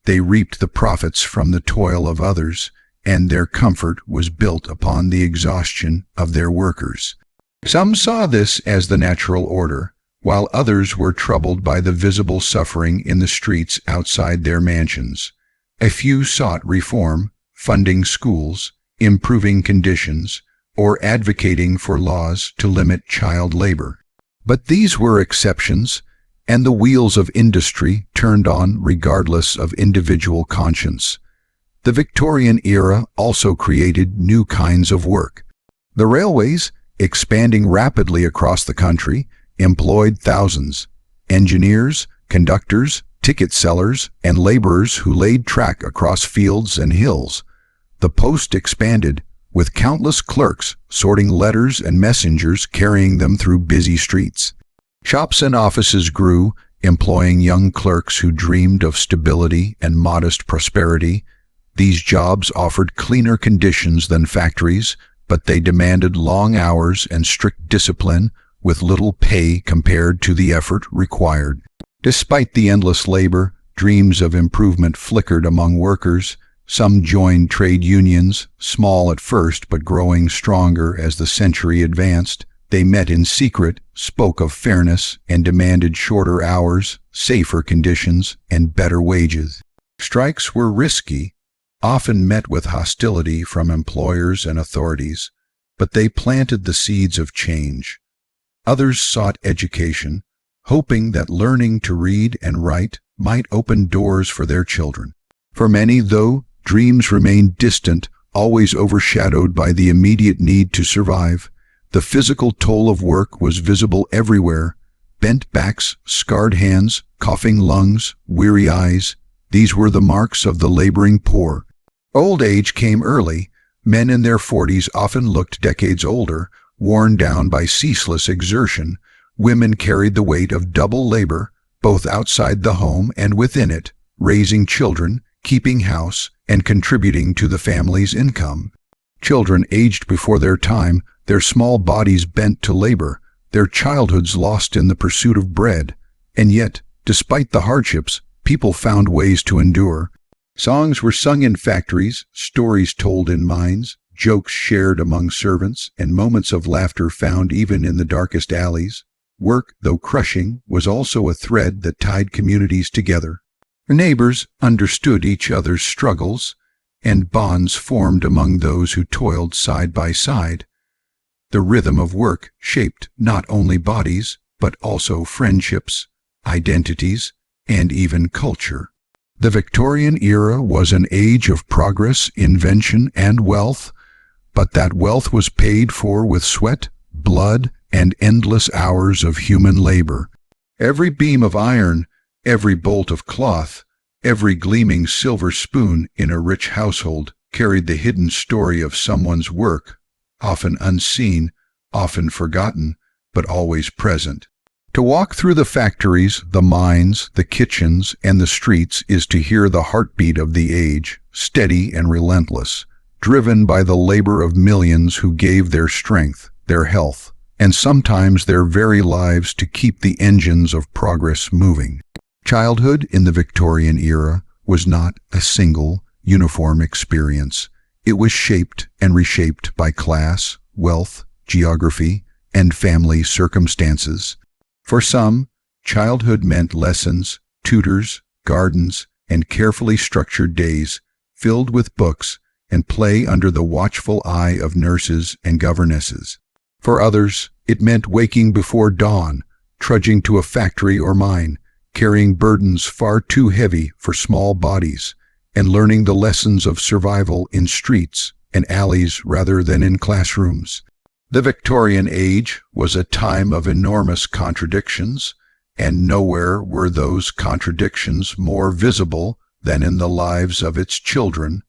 They reaped the profits from the toil of others, and their comfort was built upon the exhaustion of their workers. Some saw this as the natural order, while others were troubled by the visible suffering in the streets outside their mansions. A few sought reform, funding schools, improving conditions, or advocating for laws to limit child labor. But these were exceptions, and the wheels of industry turned on regardless of individual conscience. The Victorian era also created new kinds of work. The railways, expanding rapidly across the country, employed thousands: engineers, conductors, ticket sellers, and laborers who laid track across fields and hills. The post expanded, with countless clerks sorting letters and messengers carrying them through busy streets. Shops and offices grew, employing young clerks who dreamed of stability and modest prosperity. These jobs offered cleaner conditions than factories, but they demanded long hours and strict discipline, with little pay compared to the effort required. Despite the endless labor, dreams of improvement flickered among workers. Some joined trade unions, small at first but growing stronger as the century advanced. They met in secret, spoke of fairness, and demanded shorter hours, safer conditions, and better wages. Strikes were risky, often met with hostility from employers and authorities, but they planted the seeds of change. Others sought education, hoping that learning to read and write might open doors for their children. For many, though, dreams remained distant, always overshadowed by the immediate need to survive. The physical toll of work was visible everywhere: bent backs, scarred hands, coughing lungs, weary eyes. These were the marks of the laboring poor. Old age came early. Men in their 40s often looked decades older, worn down by ceaseless exertion. Women carried the weight of double labor, both outside the home and within it, raising children, keeping house, and contributing to the family's income. Children aged before their time, their small bodies bent to labor, their childhoods lost in the pursuit of bread. And yet, despite the hardships, people found ways to endure. Songs were sung in factories, stories told in mines, jokes shared among servants, and moments of laughter found even in the darkest alleys. Work, though crushing, was also a thread that tied communities together. Neighbors understood each other's struggles, and bonds formed among those who toiled side by side. The rhythm of work shaped not only bodies, but also friendships, identities, and even culture. The Victorian era was an age of progress, invention, and wealth, but that wealth was paid for with sweat, blood, and endless hours of human labor. Every beam of iron, every bolt of cloth, every gleaming silver spoon in a rich household carried the hidden story of someone's work, often unseen, often forgotten, but always present. To walk through the factories, the mines, the kitchens, and the streets is to hear the heartbeat of the age, steady and relentless, driven by the labor of millions who gave their strength, their health, and sometimes their very lives to keep the engines of progress moving. Childhood in the Victorian era was not a single, uniform experience. It was shaped and reshaped by class, wealth, geography, and family circumstances. For some, childhood meant lessons, tutors, gardens, and carefully structured days filled with books and play under the watchful eye of nurses and governesses. For others, it meant waking before dawn, trudging to a factory or mine, carrying burdens far too heavy for small bodies, and learning the lessons of survival in streets and alleys rather than in classrooms. The Victorian age was a time of enormous contradictions, and nowhere were those contradictions more visible than in the lives of its children.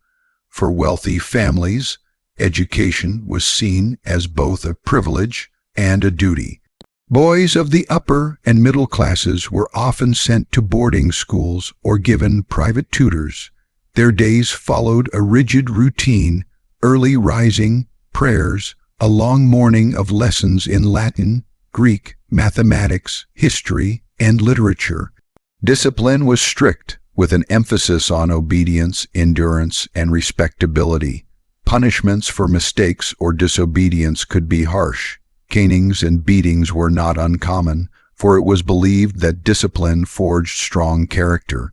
For wealthy families, education was seen as both a privilege and a duty. Boys of the upper and middle classes were often sent to boarding schools or given private tutors. Their days followed a rigid routine: early rising, prayers, a long morning of lessons in Latin, Greek, mathematics, history, and literature. Discipline was strict, with an emphasis on obedience, endurance, and respectability. Punishments for mistakes or disobedience could be harsh. Canings and beatings were not uncommon, for it was believed that discipline forged strong character.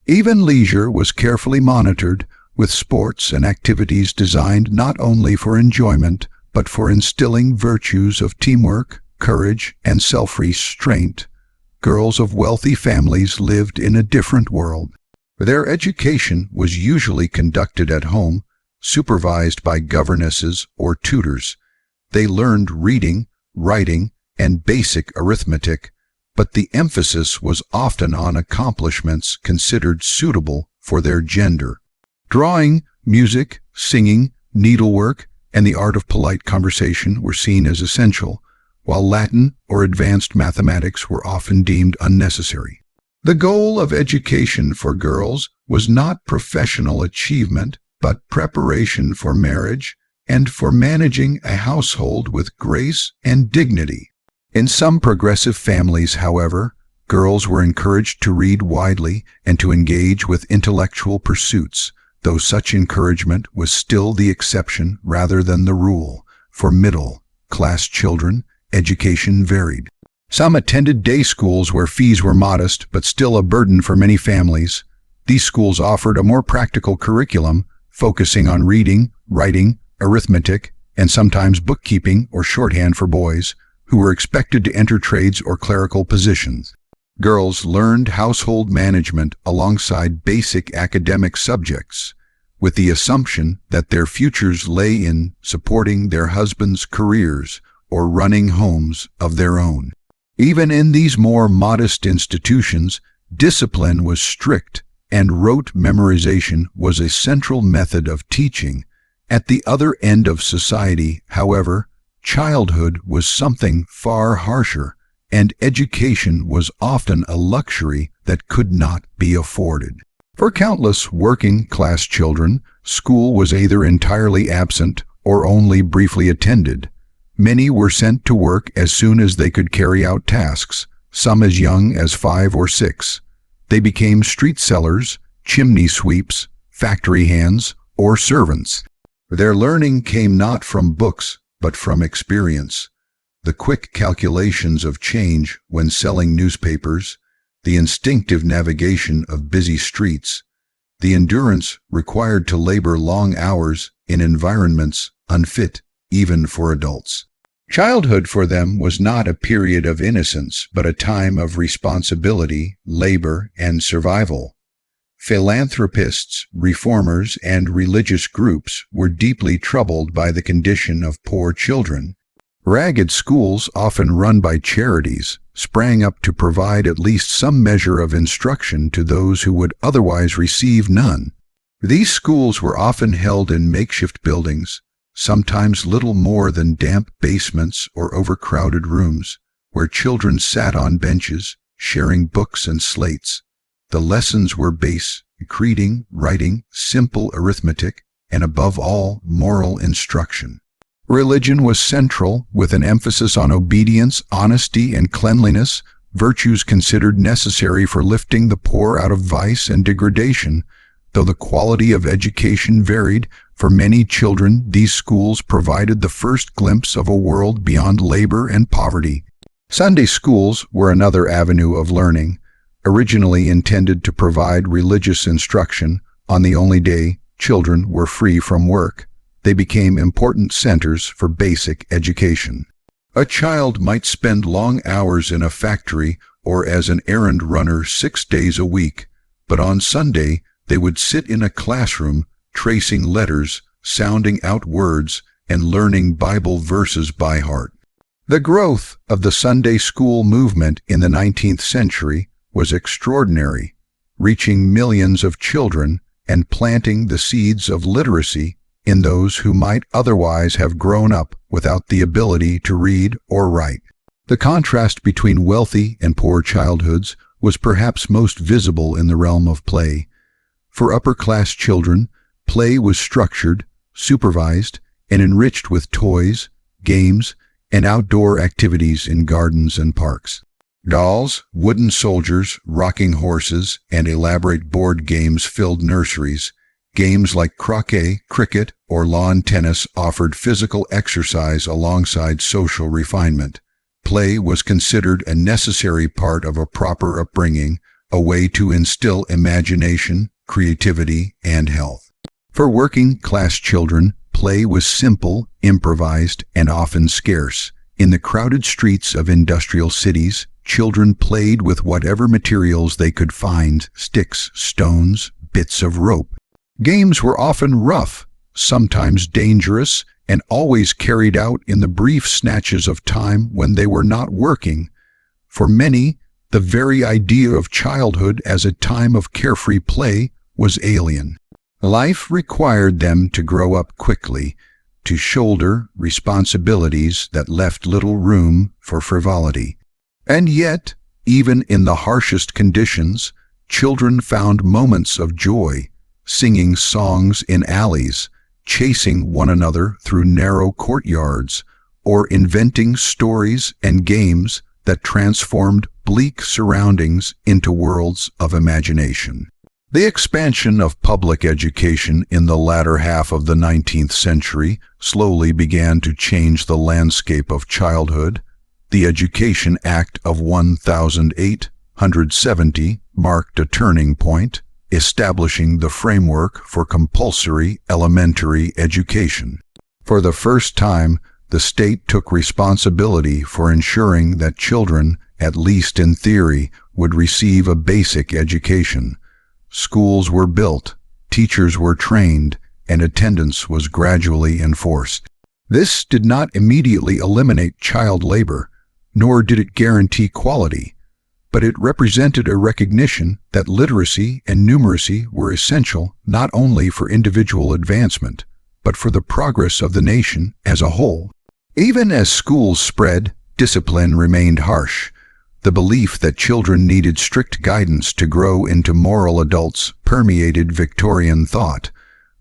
Even leisure was carefully monitored, with sports and activities designed not only for enjoyment, but for instilling virtues of teamwork, courage, and self-restraint. Girls of wealthy families lived in a different world. Their education was usually conducted at home, supervised by governesses or tutors. They learned reading, writing, and basic arithmetic, but the emphasis was often on accomplishments considered suitable for their gender. Drawing, music, singing, needlework, and the art of polite conversation were seen as essential, while Latin or advanced mathematics were often deemed unnecessary. The goal of education for girls was not professional achievement, but preparation for marriage and for managing a household with grace and dignity. In some progressive families, however, girls were encouraged to read widely and to engage with intellectual pursuits, though such encouragement was still the exception rather than the rule. For middle-class children, education varied. Some attended day schools where fees were modest but still a burden for many families. These schools offered a more practical curriculum, focusing on reading, writing, arithmetic, and sometimes bookkeeping or shorthand for boys, who were expected to enter trades or clerical positions. Girls learned household management alongside basic academic subjects, with the assumption that their futures lay in supporting their husbands' careers or running homes of their own. Even in these more modest institutions, discipline was strict, and rote memorization was a central method of teaching. At the other end of society, however, childhood was something far harsher, and education was often a luxury that could not be afforded. For countless working-class children, school was either entirely absent or only briefly attended. Many were sent to work as soon as they could carry out tasks, some as young as 5 or 6. They became street sellers, chimney sweeps, factory hands, or servants. Their learning came not from books, but from experience. The quick calculations of change when selling newspapers, the instinctive navigation of busy streets, the endurance required to labor long hours in environments unfit even for adults. Childhood for them was not a period of innocence, but a time of responsibility, labor, and survival. Philanthropists, reformers, and religious groups were deeply troubled by the condition of poor children. Ragged schools, often run by charities, sprang up to provide at least some measure of instruction to those who would otherwise receive none. These schools were often held in makeshift buildings, sometimes little more than damp basements or overcrowded rooms, where children sat on benches, sharing books and slates. The lessons were basic reading, writing, simple arithmetic, and above all, moral instruction. Religion was central, with an emphasis on obedience, honesty, and cleanliness, virtues considered necessary for lifting the poor out of vice and degradation. Though the quality of education varied, for many children these schools provided the first glimpse of a world beyond labor and poverty. Sunday schools were another avenue of learning. Originally intended to provide religious instruction, on the only day children were free from work, they became important centers for basic education. A child might spend long hours in a factory or as an errand runner 6 days a week, but on Sunday they would sit in a classroom tracing letters, sounding out words, and learning Bible verses by heart. The growth of the Sunday school movement in the 19th century was extraordinary, reaching millions of children and planting the seeds of literacy in those who might otherwise have grown up without the ability to read or write. The contrast between wealthy and poor childhoods was perhaps most visible in the realm of play. For upper-class children, play was structured, supervised, and enriched with toys, games, and outdoor activities in gardens and parks. Dolls, wooden soldiers, rocking horses, and elaborate board games filled nurseries. Games like croquet, cricket, or lawn tennis offered physical exercise alongside social refinement. Play was considered a necessary part of a proper upbringing, a way to instill imagination, creativity, and health. For working-class children, play was simple, improvised, and often scarce. In the crowded streets of industrial cities, children played with whatever materials they could find: sticks, stones, bits of rope. Games were often rough, sometimes dangerous, and always carried out in the brief snatches of time when they were not working. For many, the very idea of childhood as a time of carefree play was alien. Life required them to grow up quickly, to shoulder responsibilities that left little room for frivolity. And yet, even in the harshest conditions, children found moments of joy, singing songs in alleys, chasing one another through narrow courtyards, or inventing stories and games that transformed bleak surroundings into worlds of imagination. The expansion of public education in the latter half of the 19th century slowly began to change the landscape of childhood. The Education Act of 1870 marked a turning point, establishing the framework for compulsory elementary education. For the first time, the state took responsibility for ensuring that children, at least in theory, would receive a basic education. Schools were built, teachers were trained, and attendance was gradually enforced. This did not immediately eliminate child labor, nor did it guarantee quality, but it represented a recognition that literacy and numeracy were essential not only for individual advancement, but for the progress of the nation as a whole. Even as schools spread, discipline remained harsh. The belief that children needed strict guidance to grow into moral adults permeated Victorian thought.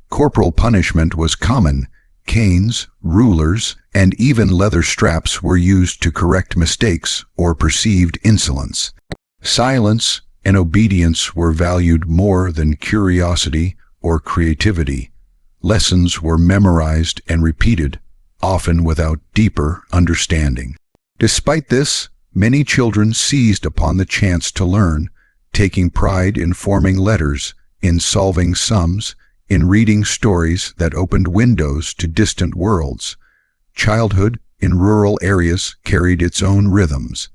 Corporal punishment was common. Canes, rulers, and even leather straps were used to correct mistakes or perceived insolence. Silence and obedience were valued more than curiosity or creativity. Lessons were memorized and repeated, often without deeper understanding. Despite this, many children seized upon the chance to learn, taking pride in forming letters, in solving sums, in reading stories that opened windows to distant worlds. Childhood in rural areas carried its own rhythms.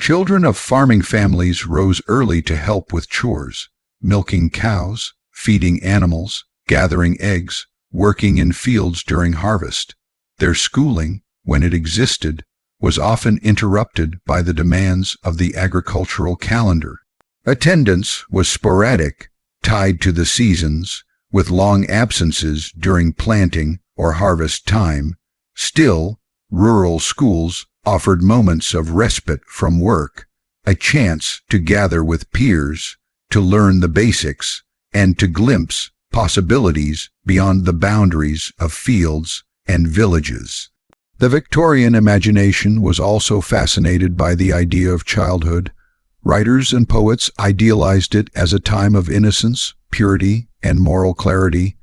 Children of farming families rose early to help with chores, milking cows, feeding animals, gathering eggs, working in fields during harvest. Their schooling, when it existed, was often interrupted by the demands of the agricultural calendar. Attendance was sporadic, tied to the seasons, with long absences during planting or harvest time. Still, rural schools offered moments of respite from work, a chance to gather with peers, to learn the basics, and to glimpse possibilities beyond the boundaries of fields and villages. The Victorian imagination was also fascinated by the idea of childhood. Writers and poets idealized it as a time of innocence, purity, and moral clarity.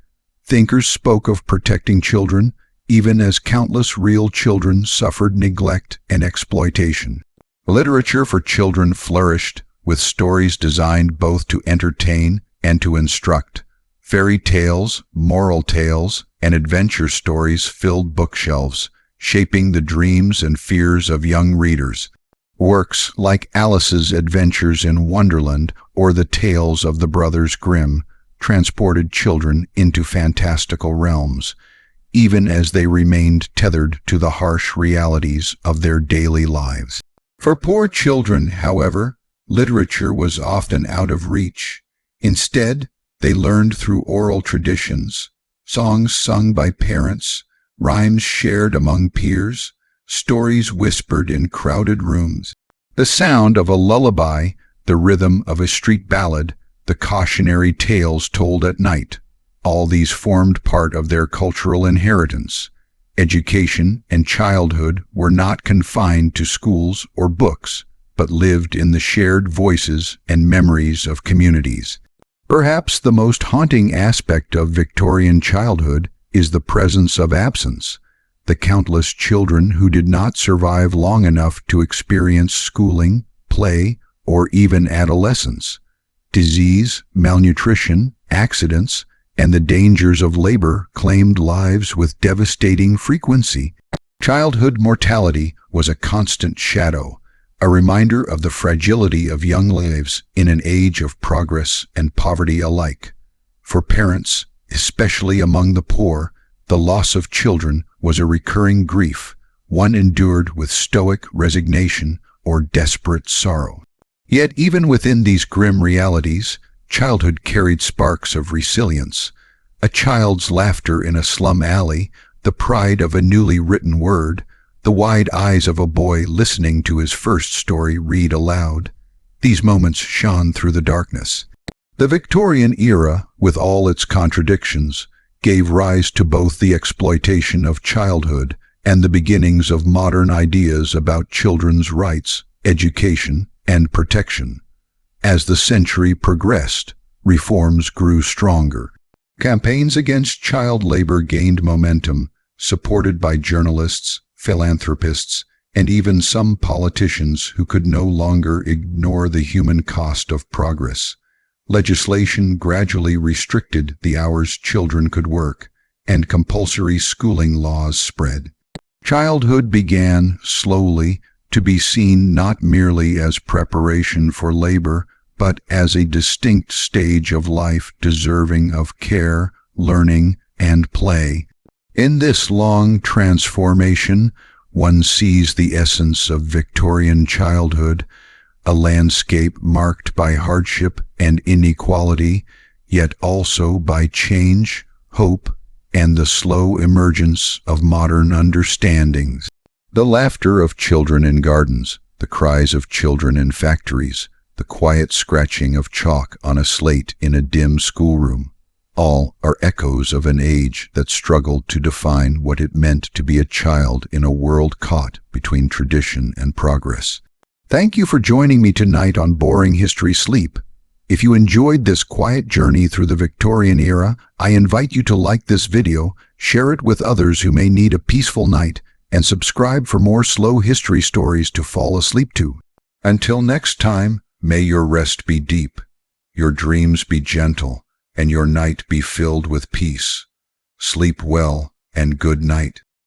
Thinkers spoke of protecting children, even as countless real children suffered neglect and exploitation. Literature for children flourished, with stories designed both to entertain and to instruct. Fairy tales, moral tales, and adventure stories filled bookshelves, shaping the dreams and fears of young readers. Works like Alice's Adventures in Wonderland or the Tales of the Brothers Grimm transported children into fantastical realms, even as they remained tethered to the harsh realities of their daily lives. For poor children, however, literature was often out of reach. Instead, they learned through oral traditions, songs sung by parents, rhymes shared among peers, stories whispered in crowded rooms. The sound of a lullaby, the rhythm of a street ballad, the cautionary tales told at night, all these formed part of their cultural inheritance. Education and childhood were not confined to schools or books, but lived in the shared voices and memories of communities. Perhaps the most haunting aspect of Victorian childhood is the presence of absence, the countless children who did not survive long enough to experience schooling, play, or even adolescence. Disease, malnutrition, accidents, and the dangers of labor claimed lives with devastating frequency. Childhood mortality was a constant shadow, a reminder of the fragility of young lives in an age of progress and poverty alike. For parents, especially among the poor, the loss of children was a recurring grief, one endured with stoic resignation or desperate sorrow. Yet even within these grim realities, childhood carried sparks of resilience. A child's laughter in a slum alley, the pride of a newly written word, the wide eyes of a boy listening to his first story read aloud. These moments shone through the darkness. The Victorian era, with all its contradictions, gave rise to both the exploitation of childhood and the beginnings of modern ideas about children's rights, education, and protection. As the century progressed, reforms grew stronger. Campaigns against child labor gained momentum, supported by journalists, philanthropists, and even some politicians who could no longer ignore the human cost of progress. Legislation gradually restricted the hours children could work, and compulsory schooling laws spread. Childhood began, slowly, to be seen not merely as preparation for labor, but as a distinct stage of life deserving of care, learning, and play. In this long transformation, one sees the essence of Victorian childhood, a landscape marked by hardship and inequality, yet also by change, hope, and the slow emergence of modern understandings. The laughter of children in gardens, the cries of children in factories, the quiet scratching of chalk on a slate in a dim schoolroom, all are echoes of an age that struggled to define what it meant to be a child in a world caught between tradition and progress. Thank you for joining me tonight on Boring History Sleep. If you enjoyed this quiet journey through the Victorian era, I invite you to like this video, share it with others who may need a peaceful night, and subscribe for more slow history stories to fall asleep to. Until next time, may your rest be deep, your dreams be gentle, and your night be filled with peace. Sleep well and good night.